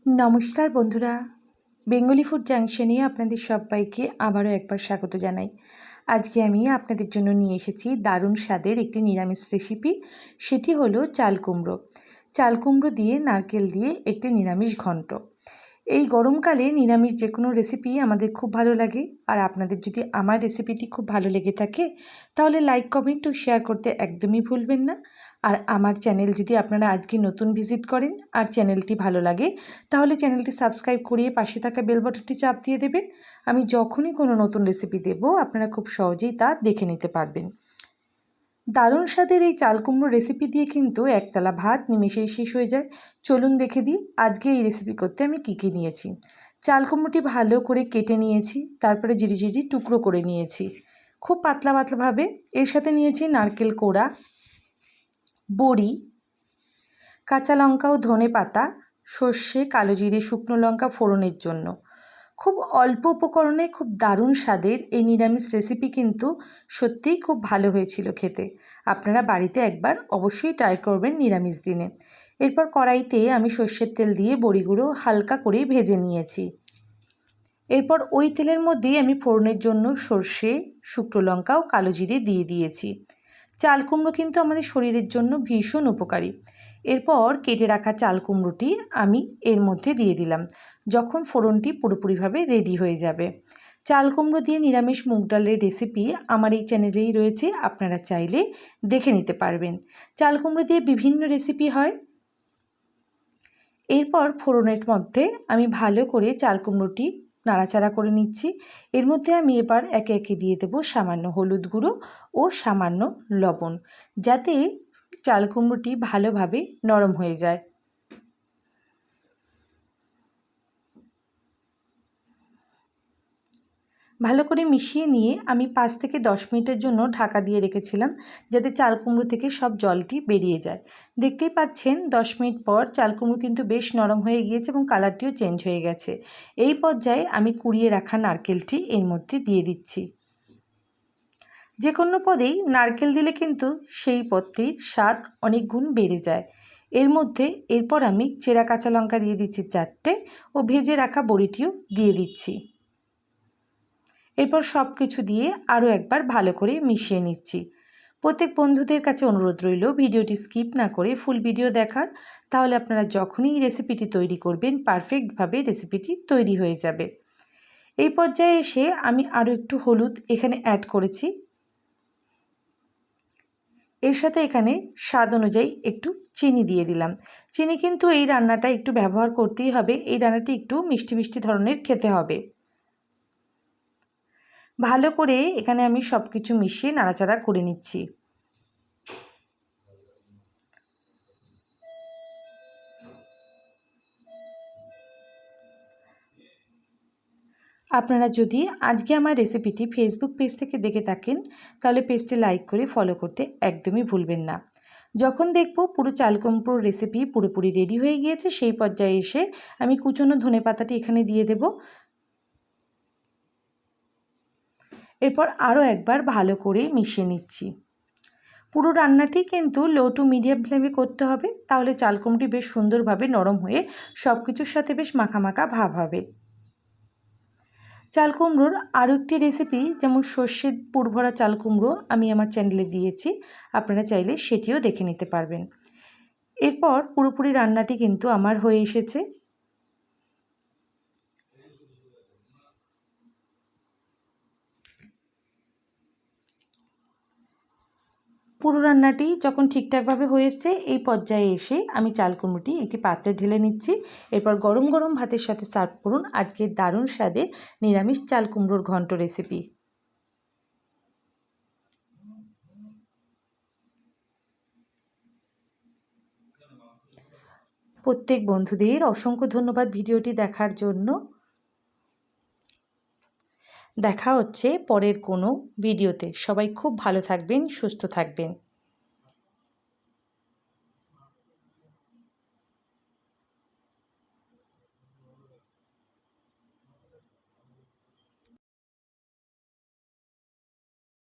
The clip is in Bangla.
নমস্কার বন্ধুরা, বেঙ্গলি ফুড জাংশনে আপনাদের সবাইকে আবারও একবার স্বাগত জানাই। আজকে আমি আপনাদের জন্য নিয়ে এসেছি দারুণ স্বাদের একটি নিরামিষ রেসিপি। সেটি হলো চাল কুমড়ো। চাল কুমড়ো দিয়ে নারকেল দিয়ে একটি নিরামিষ ঘন্ট। এই গরমকালে নিরামিষ যে কোনো রেসিপি আমাদের খুব ভালো লাগে। আর আপনাদের যদি আমার রেসিপিটি খুব ভালো লেগে থাকে তাহলে লাইক, কমেন্ট ও শেয়ার করতে একদমই ভুলবেন না। আর আমার চ্যানেল যদি আপনারা আজকে নতুন ভিজিট করেন আর চ্যানেলটি ভালো লাগে তাহলে চ্যানেলটি সাবস্ক্রাইব করিয়ে পাশে থাকা বেল বাটনটি চাপ দিয়ে দেবেন। আমি যখনই কোনো নতুন রেসিপি দেব আপনারা খুব সহজেই তা দেখে নিতে পারবেন। দারুণ স্বাদের এই চাল কুমড়ো রেসিপি দিয়ে কিন্তু একতলা ভাত নিমেষেই শেষ হয়ে যায়। চলুন দেখে দিই আজকে এই রেসিপি করতে আমি কী নিয়েছি। চাল কুমড়োটি ভালো করে কেটে নিয়েছি, তারপরে ঝিরিঝিরি টুকরো করে নিয়েছি খুব পাতলা পাতলাভাবে। এর সাথে নিয়েছি নারকেল কোড়া, বড়ি, কাঁচা লঙ্কা ও ধনে পাতা, সর্ষে, কালো জিরে, শুকনো লঙ্কা ফোড়নের জন্য। খুব অল্প উপকরণে খুব দারুণ স্বাদের এই নিরামিষ রেসিপি কিন্তু সত্যিই খুব ভালো হয়েছিল খেতে। আপনারা বাড়িতে একবার অবশ্যই ট্রাই করবেন নিরামিষ দিনে। এরপর কড়াইতে আমি সর্ষের তেল দিয়ে বড়িগুলো হালকা করে ভেজে নিয়েছি। এরপর ওই তেলের মধ্যেই আমি ফোড়নের জন্য সর্ষে, শুকনো লঙ্কা ও কালো জিরে দিয়ে দিয়েছি। চাল কুমড়ো কিন্তু আমাদের শরীরের জন্য ভীষণ উপকারী। এরপর কেটে রাখা চাল কুমড়োটি আমি এর মধ্যে দিয়ে দিলাম যখন ফোড়নটি পুরোপুরিভাবে রেডি হয়ে যাবে। চাল কুমড়ো দিয়ে নিরামিষ মুগ ডালের রেসিপি আমার এই চ্যানেলেই রয়েছে, আপনারা চাইলে দেখে নিতে পারবেন। চাল কুমড়ো দিয়ে বিভিন্ন রেসিপি হয়। এরপর ফোড়নের মধ্যে আমি ভালো করে চাল কুমড়োটি নাড়াচাড়া করে নিচ্ছি। এর মধ্যে আমি এবার একে একে দিয়ে দেবো সামান্য হলুদ গুঁড়ো ও সামান্য লবণ, যাতে চাল কুমড়োটি ভালোভাবে নরম হয়ে যায়। ভালো করে মিশিয়ে নিয়ে আমি 5 থেকে 10 মিনিটের জন্য ঢাকা দিয়ে রেখেছিলাম, যাতে চাল কুমড়ো থেকে সব জলটি বেরিয়ে যায়। দেখতেই পাচ্ছেন 10 মিনিট পর চাল কুমড়ো কিন্তু বেশ নরম হয়ে গিয়েছে এবং কালারটিও চেঞ্জ হয়ে গেছে। এই পর্যায়ে আমি কুড়িয়ে রাখা নারকেলটি এর মধ্যে দিয়ে দিচ্ছি। যে কোনো পদেই নারকেল দিলে কিন্তু সেই পদটির স্বাদ অনেক গুণ বেড়ে যায়। এর মধ্যে এরপর আমি চেরা কাঁচা লঙ্কা দিয়ে দিচ্ছি 4টে ও ভেজে রাখা বড়িটিও দিয়ে দিচ্ছি। এরপর সব কিছু দিয়ে আরও একবার ভালো করে মিশিয়ে নিচ্ছি। প্রত্যেক বন্ধুদের কাছে অনুরোধ রইল ভিডিওটি স্কিপ না করে ফুল ভিডিও দেখার, তাহলে আপনারা যখনই রেসিপিটি তৈরি করবেন পারফেক্টভাবে রেসিপিটি তৈরি হয়ে যাবে। এই পর্যায়ে এসে আমি আরও একটু হলুদ এখানে অ্যাড করেছি। এর সাথে এখানে স্বাদ অনুযায়ী একটু চিনি দিয়ে দিলাম। চিনি কিন্তু এই রান্নাটা একটু ব্যবহার করতেই হবে, এই রান্নাটি একটু মিষ্টি মিষ্টি ধরনের খেতে হবে। ভালো করে এখানে আমি সব কিছু মিশিয়ে নাড়াচাড়া করে নিচ্ছি। আপনারা যদি আজকে আমার রেসিপিটি ফেসবুক পেজ থেকে দেখে থাকেন তাহলে পেজটি লাইক করে ফলো করতে একদমই ভুলবেন না। যখন দেখব পুরো চাল কুমড়োর রেসিপি পুরোপুরি রেডি হয়ে গিয়েছে সেই পর্যায়ে এসে আমি কুচনো ধনেপাতাটি এখানে দিয়ে দেব। এরপর আরও একবার ভালো করে মিশিয়ে নিচ্ছি। পুরো রান্নাটি কিন্তু লো টু মিডিয়াম ফ্লেমে করতে হবে, তাহলে চাল কুমড়োটি বেশ সুন্দরভাবে নরম হয়ে সব কিছুর সাথে বেশ মাখা মাখা ভাব হবে। চাল কুমড়োর আরও একটি রেসিপি যেমন সর্ষের পুরভরা চাল কুমড়ো আমি আমার চ্যানেলে দিয়েছি, আপনারা চাইলে সেটিও দেখে নিতে পারবেন। এরপর পুরোপুরি রান্নাটি কিন্তু আমার হয়ে এসেছে। পুরো রান্নাটি যখন ঠিকঠাকভাবে হয়ে এসছে এই পর্যায়ে এসে আমি চাল কুমড়োটি একটি পাত্রে ঢেলে নিচ্ছি। এরপর গরম গরম ভাতের সাথে সার্ভ করুন আজকের দারুণ স্বাদের নিরামিষ চাল কুমড়োর ঘন্ট রেসিপি। প্রত্যেক বন্ধুদের অসংখ্য ধন্যবাদ ভিডিওটি দেখার জন্য। দেখা হচ্ছে পরের কোনো ভিডিওতে। সবাই খুব ভালো থাকবেন, সুস্থ থাকবেন।